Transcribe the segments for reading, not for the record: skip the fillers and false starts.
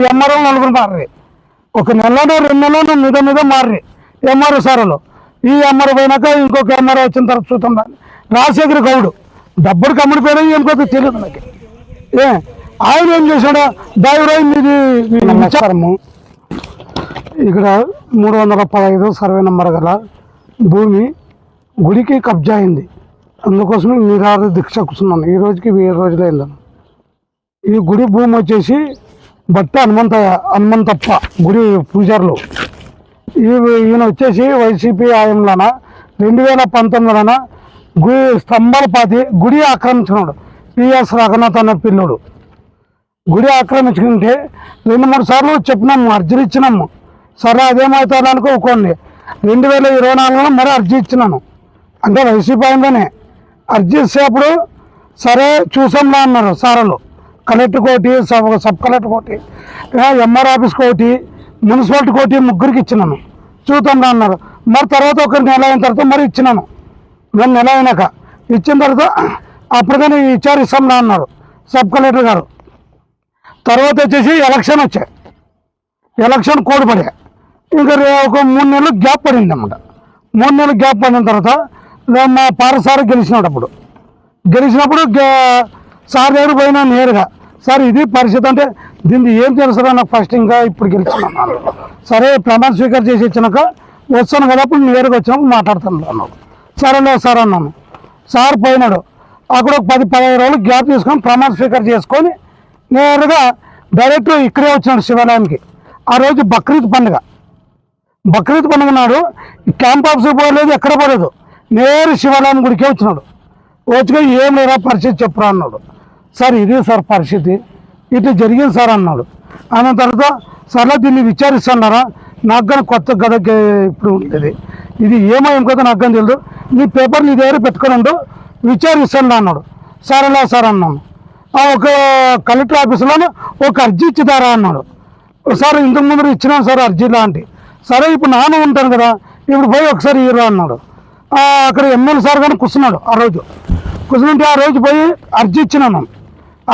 MRO నలుగురు మారి ఒక నెలలో 2 నెలలు మీద మారి ఎంఆర్ఓ సార్లు. ఈ ఎంఆర్ఓ పోయినాక ఇంకొక ఎంఆర్ఓ వచ్చిన తర్వాత చూద్దాం. రాజశేఖర్ గౌడ్ డబ్బులు కమ్ముడి పోయినా ఏమిపోతే తెలియదు నాకు. ఆయన ఏం చేశాడు? దైవరాయి మీది నమస్కారము. ఇక్కడ 315 సర్వే నెంబర్ గల భూమి గుడికి కబ్జా అయింది. అందుకోసమే నిరాహార దీక్ష కూర్చున్నాను. ఈ రోజుకి 1000 రోజులు అయిందను. ఈ గుడి భూమి వచ్చేసి బట్ట హనుమంతప్ప గుడి పూజారులు. ఈయన వచ్చేసి వైసీపీ హయాంలోన 2019లోన గుడి స్తంభాలు పాతి గుడి ఆక్రమించినాడు. పిఎస్ రఘునాథ్ అన్న పిల్లోడు గుడి ఆక్రమించుకుంటే 2-3 సార్లు చెప్పినాము, అర్జీలు ఇచ్చినాము. సరే అదేమవుతుంది అనుకోకండి. 2024లో మరి అర్జీ ఇచ్చినాను. అంటే వైసీపీ హయాంలోనే అర్జీ ఇచ్చేప్పుడు సరే చూసాంలా అన్నారు సార్లు. కలెక్టర్ కోటి, సబ్ కలెక్టర్ కోటి, ఎంఆర్ ఆఫీస్ కోటి, మున్సిపాలిటీ కోటి, ముగ్గురికి ఇచ్చినాను. చూద్దాంలా అన్నారు. మరి తర్వాత ఒక నెల అయిన తర్వాత మరి ఇచ్చినాను. నేను నెల అయినాక ఇచ్చిన తర్వాత అప్పటికైనా విచారిస్తాంలా అన్నారు సబ్ కలెక్టర్ గారు. తర్వాత వచ్చేసి ఎలక్షన్ వచ్చాయి. ఎలక్షన్ కోడ్ పడే ఇంకా ఒక 3 నెలలు గ్యాప్ పడింది అన్నమాట. 3 నెలలు గ్యాప్ పడిన తర్వాత మా పారసారి గెలిచినప్పుడు సార్ దగ్గర పోయినా నేరుగా, సార్ ఇది పరిస్థితి అంటే దీన్ని ఏం తెలుస్తుందో నాకు ఫస్ట్ ఇంకా ఇప్పుడు గెలిచినాను. సరే ప్రమాణ స్వీకారం చేసి ఇచ్చినాక వస్తాను కదా అప్పుడు నేరుగా వచ్చినప్పుడు మాట్లాడుతాను అన్నాడు. సరేలే సార్ అన్నాను. సార్ పోయినాడు. అక్కడ ఒక 10-15 రోజులు గ్యాప్ తీసుకొని ప్రమాణ స్వీకారం చేసుకొని నేరుగా డైరెక్ట్ ఇక్కడే వచ్చినాడు శివాలయానికి. ఆ రోజు బక్రీద్ పండుగ నాడు క్యాంప్ ఆఫీస్కి పోలేదు, ఎక్కడ పోలేదు, నేరు శివాలయం గుడికే వచ్చినాడు. వచ్చుగా ఏం లేదా పరిస్థితి చెప్పురా అన్నాడు. సార్ ఇది సార్ పరిస్థితి ఇట్లా జరిగింది సార్ అన్నాడు. అన్న తర్వాత సర్లే దీన్ని విచారిస్తున్నారా, నాకు కానీ కొత్త గదకి ఇప్పుడు ఉంటుంది, ఇది ఏమేం కదా నాకు కానీ తెలియదు, నీ పేపర్ నీ దగ్గర పెట్టుకొని ఉండు, విచారిస్తాను అన్నాడు. సరేలా సార్ అన్నాను. ఒక కలెక్టర్ ఆఫీసులోనే ఒక అర్జీ ఇచ్చిదారా అన్నాడు. సార్ ఇంతకు ముందు ఇచ్చినాను సార్ అర్జీ లాంటి. సరే ఇప్పుడు నాన్న ఉంటాను కదా ఇప్పుడు పోయి ఒకసారి ఇవ్వరా అన్నాడు. అక్కడ ఎమ్మెల్యే సార్ కానీ కూర్చున్నాడు. ఆ రోజు కూర్చుంటే ఆ రోజు పోయి అర్జీ ఇచ్చినాను.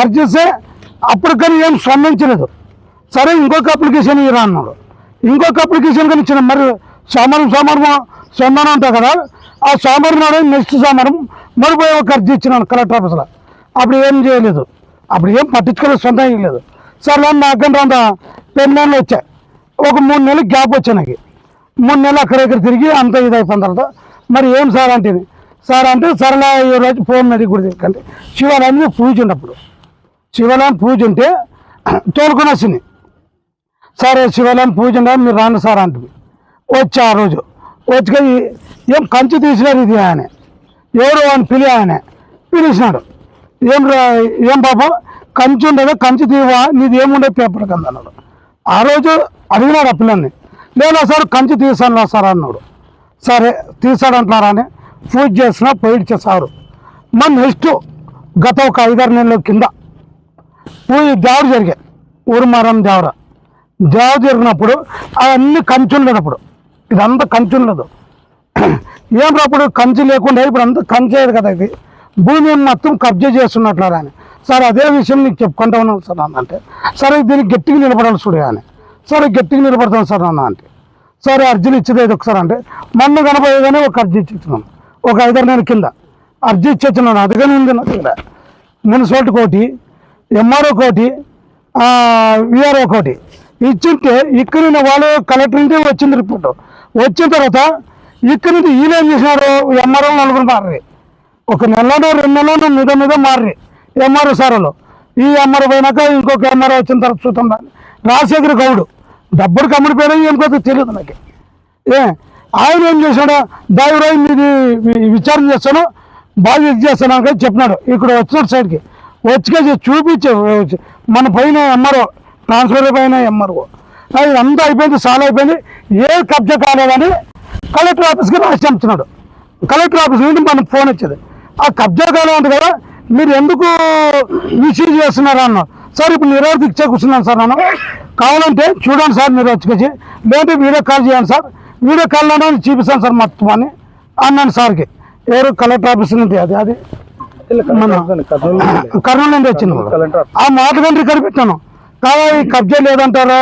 అర్జీ ఇస్తే అప్పటికని ఏం స్పందించలేదు. సరే ఇంకొక అప్లికేషన్ ఇవ్వరా అన్నాడు. ఇంకొక అప్లికేషన్ కానీ ఇచ్చిన మరి సోమవారం సొందనం ఉంటాయి కదా, ఆ సోమవారం నాడు నెక్స్ట్ సోమవారం మరిపోయి ఒక అర్జీ ఇచ్చినాను కలెక్టర్ ఆఫీస్లో. అప్పుడు ఏం చేయలేదు, అప్పుడు ఏం పట్టించుకోలేదు, సొంతం ఇవ్వలేదు. సరే నాకంటే అంత పెన్లైన్లు వచ్చాయి. ఒక 3 నెలలు గ్యాప్ వచ్చాయి నాకు. 3 నెలలు అక్కడెక్కడ తిరిగి అంత ఇది అయిపోయిన తర్వాత మరి ఏం సార్ అంటే సార్ అంటే సరేలా ఈ రోజు ఫోన్ నడి గుడి అంటే శివాలయం పూజ ఉన్నప్పుడు శివాలయం పూజ ఉంటే తోలుకొని వచ్చింది. సరే శివాలయం పూజ ఉండే మీరు రాండి సార్ అంటే వచ్చి ఆ రోజు వచ్చి ఏం కంచి తీసినారు ఇది ఆయన ఎవరు అని ఆయన పిలిచినాడు. ఏం బాబు కంచి ఉండదు, కంచి తీవా నీది ఏముండే పేపర్ కింద అన్నాడు. ఆ రోజు అడిగినాడు ఆ పిల్లల్ని. లేదా సార్ కంచి తీసాను సార్ అన్నాడు. సరే తీసాడంటున్నారా అని పూజ చేసినా పోయిడ్చే సారు. మన నెక్స్ట్ గత ఒక 5-6 నెలల కింద పూజ దేవుడు జరిగాయి. ఊరుమారం దేవర జరిగినప్పుడు అవన్నీ కంచి ఉండేటప్పుడు ఇదంతా కంచి ఉండదు. ఏం అప్పుడు కంచి లేకుండా ఇప్పుడు అంతా కంచి అయ్యేది కదా, ఇది భూమి మొత్తం కబ్జా చేస్తున్నట్లరా అని. సార్ అదే విషయం నీకు చెప్పుకుంటా ఉన్నాను సార్ అన్న అంటే, సరే దీనికి గట్టిగా నిలబడాలి చూడే అని. సరే గట్టిగా నిలబడతాను సార్ అన్న అంటే, సరే అర్జీలు ఇచ్చేది ఒకసారి అంటే మొన్న కనపడేగానే ఒక అర్జీ ఇచ్చినాను. ఒక 5-6 నెలల కింద అర్జీ ఇచ్చేస్తున్నాను. అదిగానే ఉంది నా దగ్గర. మున్సిపాలిటీ కోటి, ఎంఆర్ఓ కోటి, విఆర్ఓ కోటి ఇచ్చింటే ఇక్కడ వాళ్ళు కలెక్టర్ నుండి వచ్చింది రిపోర్టు. వచ్చిన తర్వాత ఇక్కడ నుండి ఈయన ఏం చేసినారు, ఎంఆర్ఓ నలుగురు మారి ఒక నెలలో 2 నెలలు మీద మారి ఎంఆర్ఓ సార్లు. ఈ ఎంఆర్ఓ పోయినాక ఇంకొక ఎంఆర్ఓ వచ్చిన తర్వాత చూద్దాం. రాజశేఖర్ గౌడ్ డబ్బులు కమ్ముడి పోయినా ఏమిపోతే తెలియదు నాకు. ఆయన ఏం చేశాడు, దైవరాయి మీది విచారణ చేస్తాను బాగా ఇది చేస్తాను అని చెప్పినాడు. ఇక్కడ వచ్చినాడు సైడ్కి వచ్చి చూపించే మన పైన ఎంఆర్ఓ ట్రాన్స్ఫర్ పైన ఎంఆర్ఓ అంతా అయిపోయింది, చాలా అయిపోయింది, ఏ కబ్జా కాలేదని కలెక్టర్ ఆఫీస్కి రాసి చెప్తున్నాడు. కలెక్టర్ ఆఫీస్ నుండి మనకు ఫోన్ వచ్చేది, ఆ కబ్జా కాలేదు కదా మీరు ఎందుకు మిస్యూజ్ చేస్తున్నారు అన్నాడు. సార్ ఇప్పుడు నిరాహార దీక్ష కూర్చున్నాను సార్, నన్ను కావాలంటే చూడండి సార్ మీరు వచ్చి, లేదంటే వీడియో కాల్ చేయండి సార్, వీడియో కాల్లోనే చూపిస్తాను సార్ మొత్తం అని అన్నాను సార్కి. ఎవరు కలెక్టర్ ఆఫీస్ నుండి అది మన కర్నూలు నుండి వచ్చింది. ఆ మాట కంటే ఇక్కడ పెట్టాను. కాదా ఈ కబ్జా లేదంటారు,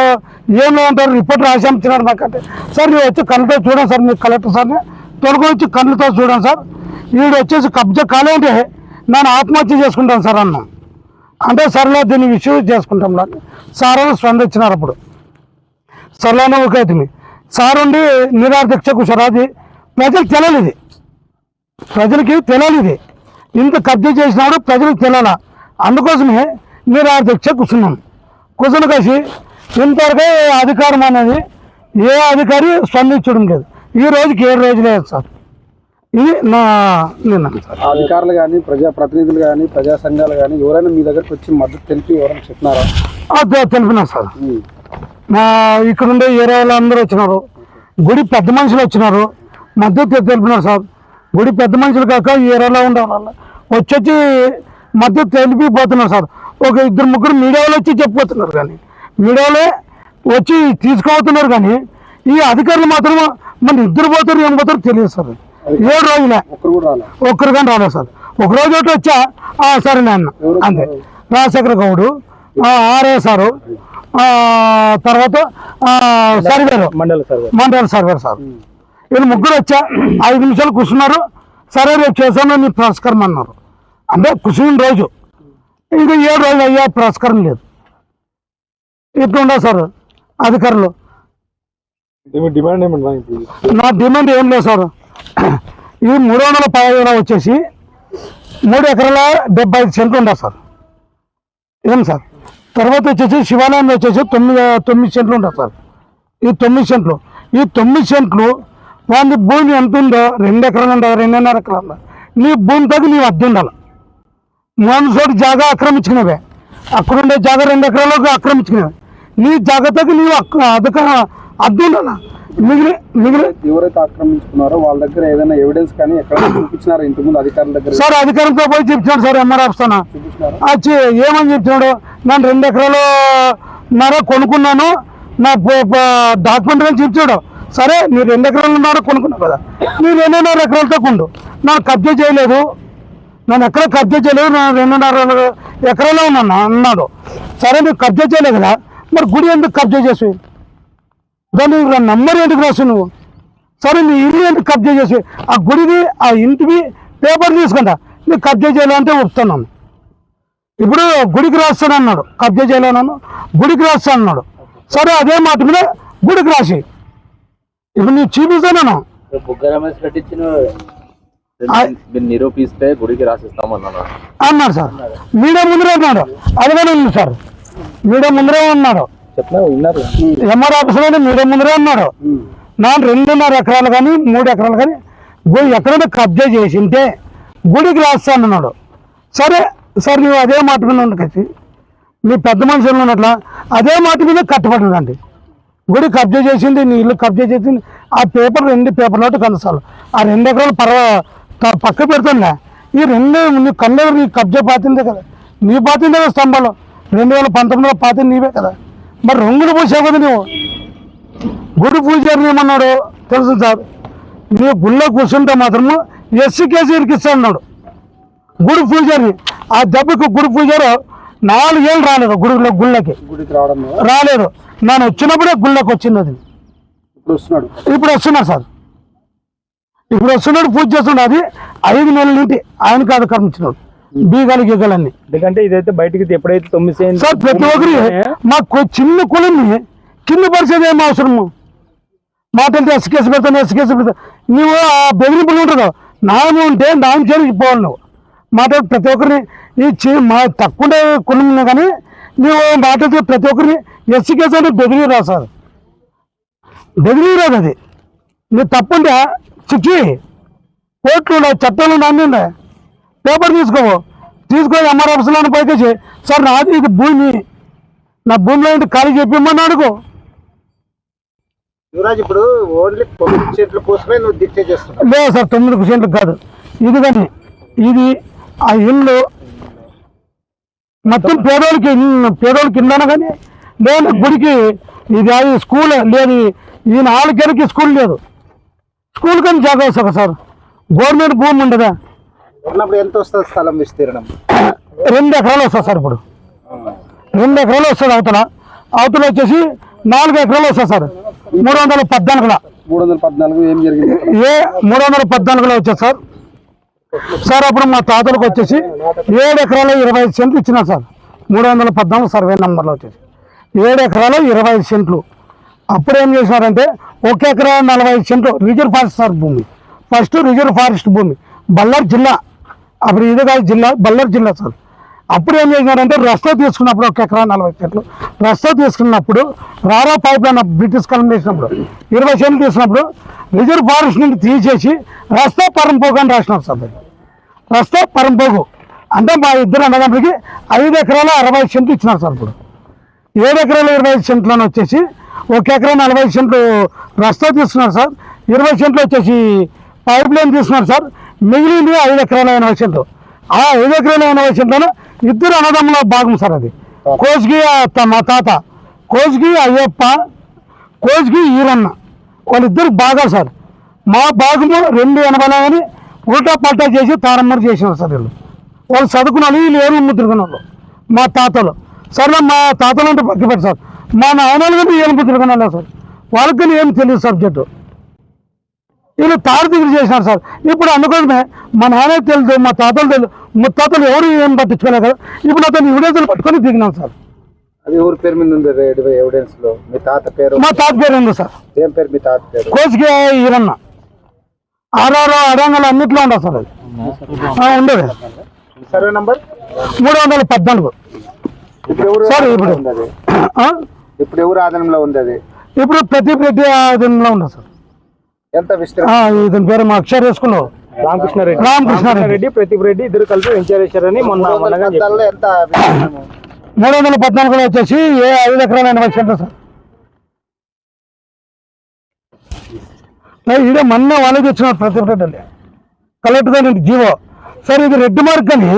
ఏం లేదంటారు, రిపోర్ట్ రాసి అమ్ముతున్నారు నాకంటే. సార్ మీరు వచ్చి కళ్ళతో చూడండి సార్, మీరు కలెక్టర్ సార్ని తొలగి వచ్చి కళ్ళతో చూడండి సార్. వీడు వచ్చేసి కబ్జా కాలేంటే నేను ఆత్మహత్య చేసుకుంటాను సార్ అన్న. అంటే సర్లే దీన్ని విషయం చేసుకుంటాం నాకు సార్ అని స్పందించినారు. అప్పుడు సర్లేనే ఒక అవుతుంది సార్ ఉండి నిరాదీక్ష కూర్చోరు. అది ప్రజలకు తెలియదు, ఇది ప్రజలకి తెలియదు. ఇది ఇంత కబ్జా చేసినాడు ప్రజలకు తెలియాల. అందుకోసమే నిరాదీక్ష కూర్చున్నాం. కూర్చుని కలిసి ఇంతవరకు అధికారం అనేది ఏ అధికారి స్పందించడం లేదు. ఈ రోజుకి 7 రోజులు లేదు సార్. ఇది నా నిర్ణయం సార్. అధికారులు కానీ ప్రజాప్రతినిధులు కానీ ప్రజా సంఘాలు కానీ ఎవరైనా మీ దగ్గరకు వచ్చి మద్దతు తెలిపి ఎవరైనా చెప్పినారా? తెలిపినా సార్. మా ఇక్కడ ఉండే ఏరియా వాళ్ళందరూ వచ్చినారు, గుడి పెద్ద మనుషులు వచ్చినారు, మద్దతు తెలిపినారు సార్. గుడి పెద్ద మనుషులు కాక ఈ ఏరియాలో ఉండే వాళ్ళు వచ్చి మద్దతు తెలిపిపోతున్నారు సార్. ఒక 2-3 మీడియాలో వచ్చి చెప్పిపోతున్నారు, కానీ మీడియాలో వచ్చి తీసుకుపోతున్నారు. కానీ ఈ అధికారులు మాత్రం మన 2 పోతారు ఏం పోతారు తెలియదు సార్. 7 రోజులే ఒక్కరు కానీ రాలేదు సార్. ఒక రోజు ఒకటి వచ్చా సరే నాన్న అంతే. రాజశేఖర గౌడు, ఆర్ఏ సారు, తర్వాత సర్వేరు మండల సర్వేరు సార్. వీళ్ళు 3 వచ్చా 5 నిమిషాలు కూర్చున్నారు. సరే రేపు చేశాను నీ పురస్కారం అన్నారు. అంటే కూర్చున్న రోజు ఇంకా 7 రోజులు అయ్యా పురస్కారం లేదు. ఇట్లుండదు సార్ అధికారులు. నా డిమాండ్ ఏం లేదు సార్. ఇది 315 వచ్చేసి 3 ఎకరాల 75 సెంట్లు ఉండదు సార్. ఏం సార్. తర్వాత వచ్చేసి శివాలయంలో వచ్చేసి 9 సెంట్లు ఉంటుంది సార్. ఈ 9 సెంట్లు, ఈ 9 సెంట్లు వాళ్ళ భూమి ఎంత ఉందో 2 ఎకరాలు ఉండదు, 2.5 ఎకరాలు. నీ భూమి తగ్గి నీవు అద్దె ఉండాలి. మనసోటి జాగా ఆక్రమించుకునేవే, అక్కడుండే జాగా 2 ఎకరాలకు ఆక్రమించుకునేవి. నీ జాగ్రత్తకి నీవు అద్దె ఉండాలి. మిగిలిన ఎవరైతే ఆక్రమించుకున్నారో వాళ్ళ దగ్గర ఏదైనా ఎవిడెన్స్ కానీ ఎక్కడ చూపించినారా ఇంతకుముందు అధికారుల దగ్గర? సార్ అధికారంతో పోయి చెప్తున్నాడు సార్. ఎంఆర్ ఆఫీస్తానా వచ్చి ఏమని చెప్తున్నాడు, నేను 2 ఎకరాలు కొనుక్కున్నాను నా డాక్యుమెంట్ అని చెప్తాడు. సరే మీరు 2 ఎకరాలు కొనుక్కున్నావు కదా, మీరు 2.5 ఎకరాలతో కొండు. నాకు కబ్జా చేయలేదు, నన్ను ఎక్కడ కబ్జా చేయలేదు, నేను 2.5 ఎకరాలు ఉన్నాను అన్నాడు. సరే నువ్వు కబ్జా చేయలేదు కదా, మరి గుడి ఎందుకు కబ్జా చేసి దాన్ని నంబర్ ఎందుకు రాసు నువ్వు? సరే నీ ఇల్లు ఎందుకు కబ్జా చేసి ఆ గుడిది ఆ ఇంటివి పేపర్ తీసుకుంటా నీకు కబ్జా చేయాలంటే ఒప్పుతున్నాను. ఇప్పుడు గుడికి రాస్తాను అన్నాడు, కబ్జా చేయలేనన్నాను, గుడికి రాస్తాను అన్నాడు. సరే అదే మాట మీద గుడికి రాసి ఇప్పుడు నీకు చూపిస్తాను నిరూపిస్తే గుడికి రాసిస్తామన్నాడు అన్నాడు సార్. మీడియా ముందరే అన్నాడు, అదిగానే ఉంది సార్. మీడియా ముందరే ఉన్నాడు, ఎంఆర్ ఆఫీసులో మీడియా ముందరే ఉన్నాడు. నాకు 2.5 ఎకరాలు కానీ 3 ఎకరాలు కానీ గుడి ఎక్కడైనా కబ్జా చేసింటే గుడికి రాస్తాను అన్నాడు. సరే సార్ నువ్వు అదే మాట మీద ఉండకచ్చి మీ పెద్ద మనుషులు ఉన్నట్ల అదే మాట మీద కట్టుబడినండి. గుడి కబ్జా చేసింది, నీ ఇల్లు కబ్జా చేసింది, ఆ పేపర్ 2 పేపర్లు కందసాలు ఆ 2 ఎకరాలు పక్క పెడుతుందా? ఈ 2 నీ కళ్ళు నీ కబ్జా పాతిందే కదా, నీ పాతిందే కదా స్తంభాలు 2019లో పాతింది నీవే కదా. మరి రంగులు పూసావు కదా నువ్వు. గుడి పూజారిని ఏమన్నాడు తెలుసు సార్, నీ గుళ్ళో కూర్చుంటే మాత్రము ఎస్సీ కేసు ఇరికిస్తా అన్నాడు గుడి పూజారిని. ఆ దెబ్బకు గుడి పూజారు 4 ఏళ్ళు రాలేదు గుళ్ళకి రాలేదు. నేను వచ్చినప్పుడే గుళ్ళకి వచ్చింది. అది ఇప్పుడు వస్తున్నాడు సార్, ఇప్పుడు వస్తున్నాడు పూజ చేస్తున్నాడు. అది 5 నెలల నుండి ఆయనకు అధికారం ఇచ్చినాడు, బీగాలు గీగాలన్నీ. ఎందుకంటే ఇదైతే బయటకి ఎప్పుడైతే 9 సార్ ప్రతి ఒక్కరి మాకు చిన్న కులంని కింద పరిచేది ఏం అవసరము? మాటలతో ఎస్ కేసు పెడతాను, ఎస్ కేసు పెడతాను. నువ్వు ఆ బెదిరింపులు ఉంటుందో నాయన ఉంటే నాయన చేరికి పోవాలి. నువ్వు మాట్లాడు ప్రతి ఒక్కరిని మా తక్కువ కులం కానీ నువ్వు మాట్లాడితే ప్రతి ఒక్కరిని ఎస్ కేసు అంటే బెదిరిరాదు సార్, బెదిరిరాదు. అది నువ్వు తప్పుంటే చిక్కి కోర్టులు చట్టాలు నాన్న పేపర్ తీసుకొని ఎంఆర్ ఆఫీసులో పైకి సార్ నాది ఇది భూమి, నా భూమిలో ఏంటి ఖాళీ చెప్పిమ్మని అడుగు. యువరాజ్ ఇప్పుడు ఓన్లీ 9 సెంట్ల కోసమే నువ్వు దీక్ష చేస్తున్నావు? లేదు సార్, 9 సెంట్లు కాదు. ఇది కానీ ఇది ఆ ఇల్లు మొత్తం పేదోళ్ళకి ఇల్లు కానీ లేదు. గుడికి ఇది అది స్కూల్ లేదు, ఈ 4 ఏళ్ళకి స్కూల్ లేదు. స్కూల్ కానీ జాగా వస్తుంది సార్, గవర్నమెంట్ భూమి ఉండదా? ఉన్నప్పుడు ఎంత వస్తుంది స్థలం విస్తీర్ణం? 2 ఎకరాలు వస్తుంది సార్. ఇప్పుడు 2 ఎకరాలు వస్తుంది అవతల, అవతల వచ్చేసి 4 ఎకరాలు వస్తుంది సార్ 314 314 ఏం జరిగింది? 314 వచ్చేది సార్. సార్ అప్పుడు మా తాతలకు వచ్చేసి 7 ఎకరాల 25 సెంట్లు ఇచ్చిన సార్ 314 సర్వే నెంబర్లో వచ్చేసి 7 ఎకరాలు 25 సెంట్లు. అప్పుడు ఏం చేసినారంటే 1 ఎకరా 45 సెంట్లు రిజర్వ్ ఫారెస్ట్ సార్ భూమి. ఫస్ట్ రిజర్వ్ ఫారెస్ట్ భూమి బళ్ళారి జిల్లా, అప్పుడు ఇది కాదు జిల్లా, బళ్ళారి జిల్లా సార్. అప్పుడు ఏం చేసినారంటే రస్తా తీసుకున్నప్పుడు 1 ఎకరా 40 సెంట్లు రస్తా తీసుకున్నప్పుడు రారా పైప్ లైన్ బ్రిటిష్ కాలం చేసినప్పుడు 20 సెంట్లు తీసినప్పుడు రిజర్వ్ ఫారెస్ట్ నుండి తీసేసి రస్తా పరంపోగు అని రాసినారు సార్. రస్తా పరంపోగు అంటే మా ఇద్దరు అన్నదమ్ములకి 5 ఎకరాల 60 సెంట్లు ఇచ్చినారు సార్. ఇప్పుడు 7 ఎకరాల 25 సెంట్లను వచ్చేసి 1 ఎకరా 40 సెంట్లు రస్తా తీసుకున్నారు సార్. 20 సెంట్లు వచ్చేసి పైప్ లైన్ తీసుకున్నారు సార్. మిగిలింది 5 ఎకరాల 80 సెంట్లు. ఆ 5 ఎకరాల 80 సెంట్లను ఇద్దరు అన్నదమ్ముల భాగం సార్. అది కోజ్గి మా తాత, కోజ్గి అయ్యప్ప, కోజ్గి ఈరన్న, వాళ్ళిద్దరు బాగా సార్. మా భాగము 280 అని ఉల్టా పల్టా చేసి తారమ్మరు చేసినారు సార్. వాళ్ళు చదువుకున్న వాళ్ళు, వీళ్ళు ఏళ్ళు ముద్దుకున్న వాళ్ళు మా తాతలు. సరే మా తాతలు అంటే పక్క పెట్టి సార్, మా నాయనలు కానీ ఏళ్ళు ముద్దుకున్న సార్. వాళ్ళకి కానీ ఏమి తెలియదు సబ్జెక్టు. వీళ్ళు తారు దిగులు చేసినారు సార్. ఇప్పుడు అందుకోసమే మా నాన్న తెలుసు, మా తాతలు తెలుసు, ముత్తాతలు ఎవరు ఏం పట్టించుకోలేదు కదా. ఇప్పుడు అతను ఎవిడెన్స్లు పట్టుకొని దిగినాం సార్. అది ఎవరి పేరు మీద ఉంది ఎవిడెన్స్ లో? మీ తాత పేరు? మా తాత పేరు ఉంది సార్. ఏం పేరు మీ తాత పేరు? కోసికి ఈరన్న. ఆర్ఆర్ అడంగల్ అన్నిట్లో ఉండదు సార్. అది ఉండదు. సర్వే నంబర్ 314 ఇప్పుడు ఎవరు సార్. ఇప్పుడు ఉంది? ఇప్పుడు ఎవరు ఆధీనంలో ఉంది అది? ఇప్పుడు ప్రతి ఆధీనంలో ఉండదు సార్. ఎంత విస్తీర్ణం? ఇతని పేరు మా అక్షర్ వేసుకున్నావు రామకృష్ణారెడ్డి, ప్రదీప్ రెడ్డి ఇద్దరు కలిపి వెంచరేశ్వరని మొన్న ఎంత 314 వచ్చేసి 5 ఎకరాల 80 సెంట్లు సార్. ఇదే మొన్న వాళ్ళకి వచ్చినారు ప్రదీప్ రెడ్డి కలెక్టర్ గారి జీవో సార్. ఇది రెడ్డి మార్క్ అని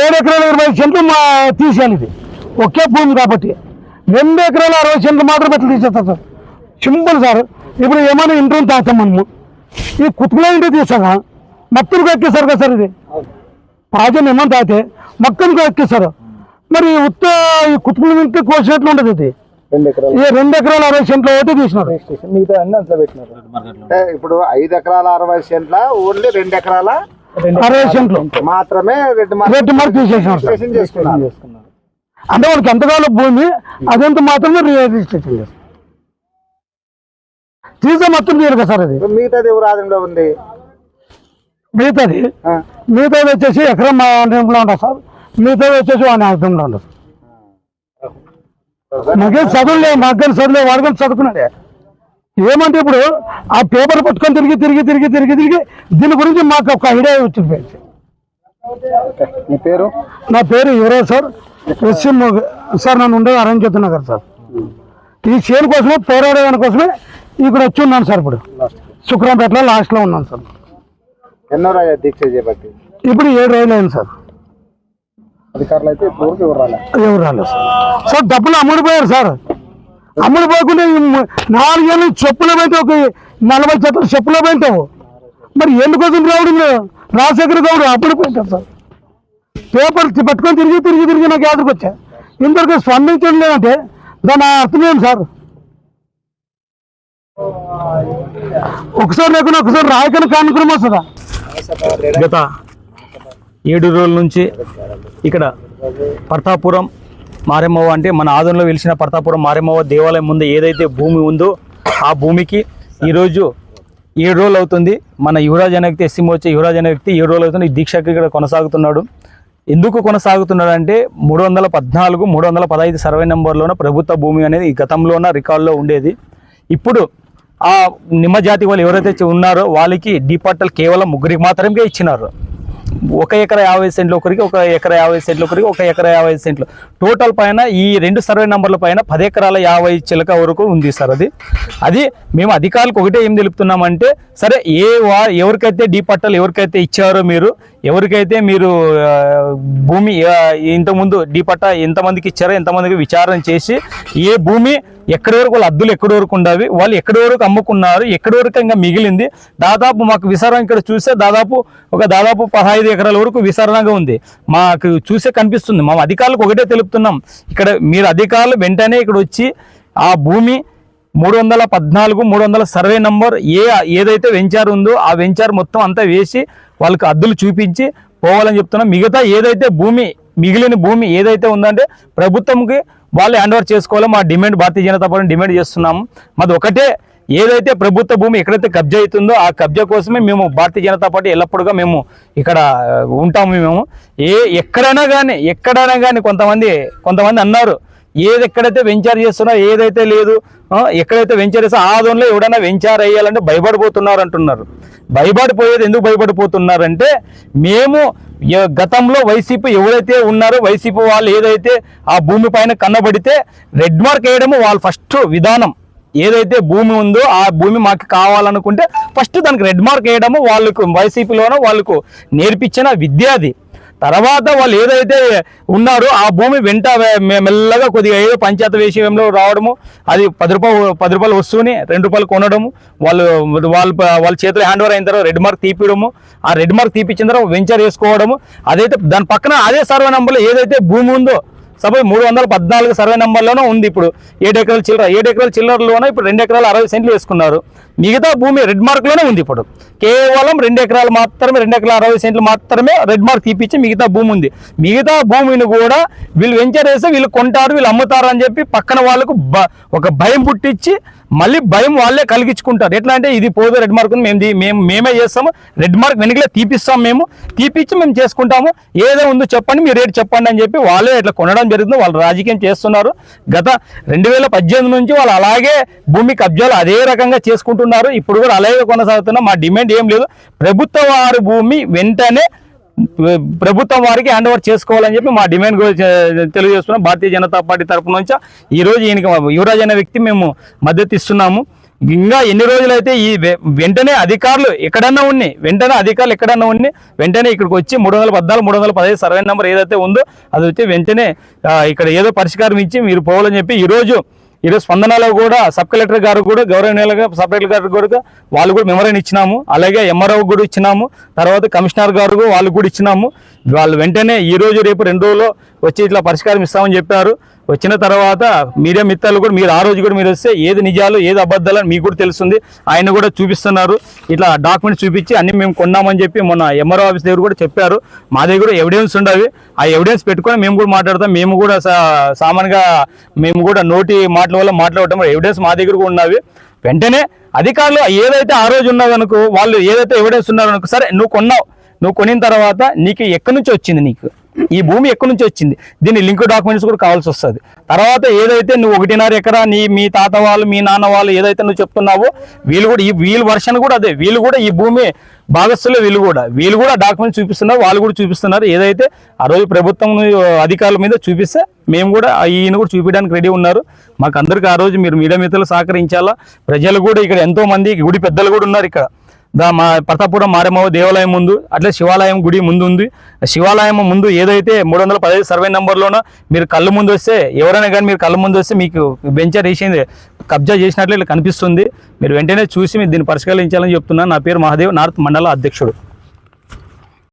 7 ఎకరాల 20 సెంట్లు మా తీసేయాలి. ఇది ఒకే భూమి కాబట్టి 2 ఎకరాల 60 సెంట్లు మాత్రం ఎట్లా తీసేస్తారు సార్. Simple sir. ఇప్పుడు ఏమైనా ఇంటర్ తాతాం మనము, ఈ కుతుకులో ఇంటి తీసాగా మొత్తం ఎక్కేసారు కదా సార్. ఇది ప్రాజెక్ట్ ఏమన్నా తాతే మొత్తం ఎక్కేసారు. మరి ఉత్త ఈ కుతుకుల ఇంటి కోసినట్లు ఉండదు. ఇది 2 ఎకరాల 60 సెంట్లు ఒకటి తీసినారు, మిగతా అన్ని అంతా పెట్టినారు. ఇప్పుడు 5 ఎకరాల 60 సెంట్ల ఓన్లీ 2 ఎకరాల 60 సెంట్లు మాత్రమే రెడ్డి మార్క్ తీసేసినారు సార్. అంటే వాళ్ళకి ఎంతకాల భూమి అదెంత మాత్రమే రిజిస్ట్రేషన్ చేస్తారు. తీసే మొత్తం తీరు కదా సార్. అది మిగతాది ఎవరు ఆధీనంలో ఉంది? మిగతాది వచ్చేసి ఎకరం మా ఆధీనంలో ఉంటుంది సార్. మిగతాది వచ్చేసి వాడి ఆధీనంలో ఉండదు. మాకేం చదువులే, మాకేం చదువులే, వాడికని చదువుకున్నాడే. ఏమంటే ఇప్పుడు ఆ పేపర్ పట్టుకొని తిరిగి దీని గురించి మాకు ఒక ఐడియా వచ్చింది. మీ పేరు? నా పేరు యువరాజ్ సార్. S M sir. నన్ను ఉండేది అరంజిత్ నగర్ సార్. ఈ చేను కోసమే పోరాడే కోసమే ఇక్కడ వచ్చి ఉన్నాను సార్. ఇప్పుడు శుక్రంపేటలో లాస్ట్లో ఉన్నాను సార్. ఎన్నో రోజు దీక్ష చేపట్టి? ఇప్పుడు 7 రోజులు అయింది సార్. అధికారులు అయితే ఇప్పుడు ఎవరు రాలేదు సార్. డబ్బులు అమ్ముడిపోయారు సార్. అమ్ముడిపోకుండా 4 ఏళ్ళు చెప్పులో పెట్టి ఒక 40 చెట్లు చెప్పులో పెట్టావు. మరి ఎందుకోసం రావడం రాజశేఖర్ గౌడ్ అప్పుడు పెట్టారు సార్. పేపర్ పట్టుకొని తిరిగి నాకు ఎదురుకు వచ్చా. ఇంతవరకు స్పందించడం లేదంటే దాని అర్థం ఏం సార్? ఒకసారి లేకుండా ఒకసారి రాయకని కానుకుని వస్తుందా? గత 7 రోజుల నుంచి ఇక్కడ పర్తాపురం మారెమ్మవ అంటే మన ఆదంలో వెలిసిన పర్తాపురం మారెమ్మవ దేవాలయం ముందు ఏదైతే భూమి ఉందో ఆ భూమికి ఈరోజు 7 రోజులు అవుతుంది. మన యువరాజ్ అనే వ్యక్తి ఎస్సీ వచ్చే యువరాజ్ అనే వ్యక్తి 7 రోజులు అవుతుంది ఈ దీక్షకి ఇక్కడ కొనసాగుతున్నాడు. ఎందుకు కొనసాగుతున్నాడు అంటే 314, 315 సర్వే నెంబర్లోన ప్రభుత్వ భూమి అనేది ఈ గతంలోన రికార్డులో ఉండేది. ఇప్పుడు ఆ నిమ్మ జాతి వాళ్ళు ఎవరైతే ఉన్నారో వాళ్ళకి డిపార్టల్ కేవలం 3 మాత్రమే ఇచ్చినారు. 1 ఎకరా 50 సెంట్లు ఒకరికి, 1 ఎకరా 50 సెంట్లు ఒకరికి, 1 ఎకరా 50 సెంట్లు టోటల్ పైన ఈ 2 సర్వే నెంబర్ల పైన 10 ఎకరాల 50 చిలక వరకు ఉంది సార్. అది మేము అధికారులకు ఒకటే ఏం తెలుపుతున్నామంటే, సరే ఎవరికైతే డిపార్టల్ ఎవరికైతే ఇచ్చారో మీరు ఎవరికైతే మీరు భూమి ఇంతకుముందు డీపట్టా ఎంతమందికి ఇచ్చారో ఎంతమందికి విచారణ చేసి ఏ భూమి ఎక్కడి వరకు వాళ్ళ అద్దులు ఎక్కడి వరకు ఉండవి, వాళ్ళు ఎక్కడి వరకు అమ్ముకున్నారు, ఎక్కడి వరకు ఇంకా మిగిలింది. దాదాపు మాకు విచారణ ఇక్కడ చూస్తే దాదాపు 15 ఎకరాల వరకు విచారణగా ఉంది. మాకు చూసే కనిపిస్తుంది. మా అధికారులకు ఒకటే తెలుపుతున్నాం, ఇక్కడ మీరు అధికారులు వెంటనే ఇక్కడ వచ్చి ఆ భూమి 314, 300 సర్వే నంబర్ ఏదైతే వెంచార్ ఉందో ఆ వెంచార్ మొత్తం అంతా వేసి వాళ్ళకి అద్దులు చూపించి పోవాలని చెప్తున్నాం. మిగతా ఏదైతే మిగిలిన భూమి ఏదైతే ఉందంటే ప్రభుత్వంకి వాళ్ళు హ్యాండ్ ఓవర్ చేసుకోవాలో మా demand Bharatiya Janata party demand చేస్తున్నాము. మాది ఒకటే, ఏదైతే ప్రభుత్వ భూమి ఎక్కడైతే కబ్జా అవుతుందో ఆ కబ్జా కోసమే మేము భారతీయ జనతా పార్టీ ఎల్లప్పుడూగా మేము ఇక్కడ ఉంటాము. మేము ఎక్కడైనా కానీ కొంతమంది అన్నారు ఎక్కడైతే వెంచర్ చేస్తున్నా ఏదైతే లేదు, ఎక్కడైతే వెంచర్ చేస్తా ఆ జోన్లో ఎవడైనా వెంచర్ అయ్యాలంటే భయపడిపోతున్నారు అంటున్నారు. భయపడిపోయేది ఎందుకు భయపడిపోతున్నారంటే మేము గతంలో వైసీపీ ఎవరైతే ఉన్నారో వైసీపీ వాళ్ళు ఏదైతే ఆ భూమి పైన కన్నబడితే రెడ్ మార్క్ వేయడము వాళ్ళు ఫస్ట్ విధానం. ఏదైతే భూమి ఉందో ఆ భూమి మాకు కావాలనుకుంటే ఫస్ట్ దానికి రెడ్ మార్క్ వేయడము వాళ్ళకు వైసీపీలోనో వాళ్ళకు నేర్పించిన విద్య అది. తర్వాత వాళ్ళు ఏదైతే ఉన్నారో ఆ భూమి వెంట మెల్లగా కొద్దిగా ఏదో పంచాయతీ విషయంలో రావడము, అది 10 రూపాయలు వస్తువుని 2 రూపాయలు కొనడము, వాళ్ళ చేతిలో హ్యాండ్ ఓవర్ అయిన తర్వాత రెడ్ మార్క్ తీపియడము, ఆ రెడ్ మార్క్ తీపిచ్చిన తర్వాత వెంచర్ వేసుకోవడము. అదైతే దాని పక్కన అదే సర్వే నంబర్లో ఏదైతే భూమి ఉందో సపోజ్ 314 సర్వే నెంబర్లోనే ఉంది. ఇప్పుడు 7 ఎకరాల చిల్లరలోనే ఇప్పుడు 2 ఎకరాల 60 సెంట్లు వేసుకున్నారు. మిగతా భూమి రెడ్ మార్క్లోనే ఉంది. ఇప్పుడు కేవలం 2 ఎకరాలు మాత్రమే 2 ఎకరాల 60 సెంట్లు మాత్రమే రెడ్ మార్క్ తీపిచ్చి మిగతా భూమి ఉంది. మిగతా భూమిని కూడా వీళ్ళు వెంచర్ వేస్తే వీళ్ళు కొంటారు, వీళ్ళు అమ్ముతారు అని చెప్పి పక్కన వాళ్ళకు ఒక భయం పుట్టించి మళ్ళీ భయం వాళ్ళే కలిగించుకుంటారు. ఎట్లా అంటే ఇది పోదు రెడ్ మార్క్ మేమే చేస్తాము, రెడ్ మార్క్ వెనుకలే తీపిస్తాం, తీపిచ్చి మేము చేసుకుంటాము, ఏదో ఉందో చెప్పండి మీరు రేటు చెప్పండి అని చెప్పి వాళ్ళే ఇట్లా కొనడం జరుగుతుంది. వాళ్ళు రాజకీయం చేస్తున్నారు. గత 2018 నుంచి వాళ్ళు అలాగే భూమి కబ్జాలు అదే రకంగా చేసుకుంటున్నారు. ఇప్పుడు కూడా అలాగే కొనసాగుతున్నా. మా డిమాండ్ ఏం లేదు, ప్రభుత్వ వారి భూమి వెంటనే ప్రభుత్వం వారికి హ్యాండ్ ఓవర్ చేసుకోవాలని చెప్పి మా డిమాండ్ తెలియజేస్తున్నాం. భారతీయ జనతా పార్టీ తరఫు నుంచి ఈరోజు ఈయనకి యువరాజ్ అనే వ్యక్తి మేము మద్దతు ఇస్తున్నాము. ఇంకా ఎన్ని రోజులైతే ఈ వెంటనే అధికారులు ఎక్కడన్నా వెంటనే ఇక్కడికి వచ్చి 314, 315 సర్వే నెంబర్ ఏదైతే ఉందో అది వచ్చి వెంటనే ఇక్కడ ఏదో పరిష్కారం ఇచ్చి మీరు పోవాలని చెప్పి ఈరోజు స్పందనలో కూడా సబ్ కలెక్టర్ గారు కూడా గౌరవనీయులుగా సబ్ కలెక్టర్ గారు కూడా వాళ్ళు కూడా మెమోరాండం ఇచ్చినాము. అలాగే ఎంఆర్ఓ కూడా ఇచ్చినాము. తర్వాత కమిషనర్ గారు వాళ్ళు కూడా ఇచ్చినాము. వాళ్ళు వెంటనే ఈ రోజు రేపు 2 రోజుల్లో వచ్చి ఇట్లా పరిష్కారం ఇస్తామని చెప్పారు. వచ్చిన తర్వాత మీడియా మిత్రులు కూడా మీరు ఆ రోజు కూడా మీరు వస్తే ఏది నిజాలు ఏది అబద్ధాలని మీకు కూడా తెలుస్తుంది. ఆయన కూడా చూపిస్తున్నారు. ఇట్లా డాక్యుమెంట్స్ చూపించి అన్ని మేము కొన్నామని చెప్పి మొన్న ఎంఆర్ఓ ఆఫీస్ దగ్గర కూడా చెప్పారు. మా దగ్గర కూడా ఎవిడెన్స్ ఉండవి. ఆ ఎవిడెన్స్ పెట్టుకొని మేము కూడా మాట్లాడతాం. మేము కూడా సామాన్యంగా మేము కూడా నోటి మాటల వల్ల మాట్లాడటం ఎవిడెన్స్ మా దగ్గర కూడా ఉన్నవి. వెంటనే అధికారులు ఏదైతే ఆ రోజు ఉన్నదనుకో వాళ్ళు ఏదైతే ఎవిడెన్స్ ఉన్నారనుకో, సరే నువ్వు కొనిన తర్వాత నీకు ఎక్కడి నుంచి వచ్చింది, నీకు ఈ భూమి ఎక్కడి నుంచి వచ్చింది, దీని లింక్ డాక్యుమెంట్స్ కూడా కావాల్సి వస్తుంది. తర్వాత ఏదైతే నువ్వు 1.5 ఎకరా మీ తాత వాళ్ళు మీ నాన్న వాళ్ళు ఏదైతే నువ్వు చెప్తున్నావో వీళ్ళ వర్షన్ కూడా అదే. వీళ్ళు కూడా ఈ భూమి భాగస్థులు వీళ్ళు కూడా డాక్యుమెంట్స్ చూపిస్తున్నారు. వాళ్ళు కూడా చూపిస్తున్నారు. ఏదైతే ఆ రోజు ప్రభుత్వం అధికారుల మీద చూపిస్తే మేము కూడా ఈయన కూడా చూపించడానికి రెడీ ఉన్నారు. మాకు అందరికీ ఆ రోజు మీరు మీడియా మిత్రులు సహకరించాలా. ప్రజలు కూడా ఇక్కడ ఎంతో మంది గుడి పెద్దలు కూడా ఉన్నారు. ఇక్కడ మా ప్రతాపురం మారేమవ దేవాలయం ముందు అట్లే శివాలయం గుడి ముందు ఉంది. శివాలయం ముందు ఏదైతే 315 సర్వే నెంబర్లోనో మీరు కళ్ళు ముందు వస్తే ఎవరైనా కానీ మీరు కళ్ళు ముందు వస్తే మీకు వెంచర్ వేసింది కబ్జా చేసినట్లు కనిపిస్తుంది. మీరు వెంటనే చూసి మీరు దీన్ని పరిష్కరించాలని చెప్తున్నాను. నా పేరు మహాదేవ్, నార్త్ మండల అధ్యక్షుడు.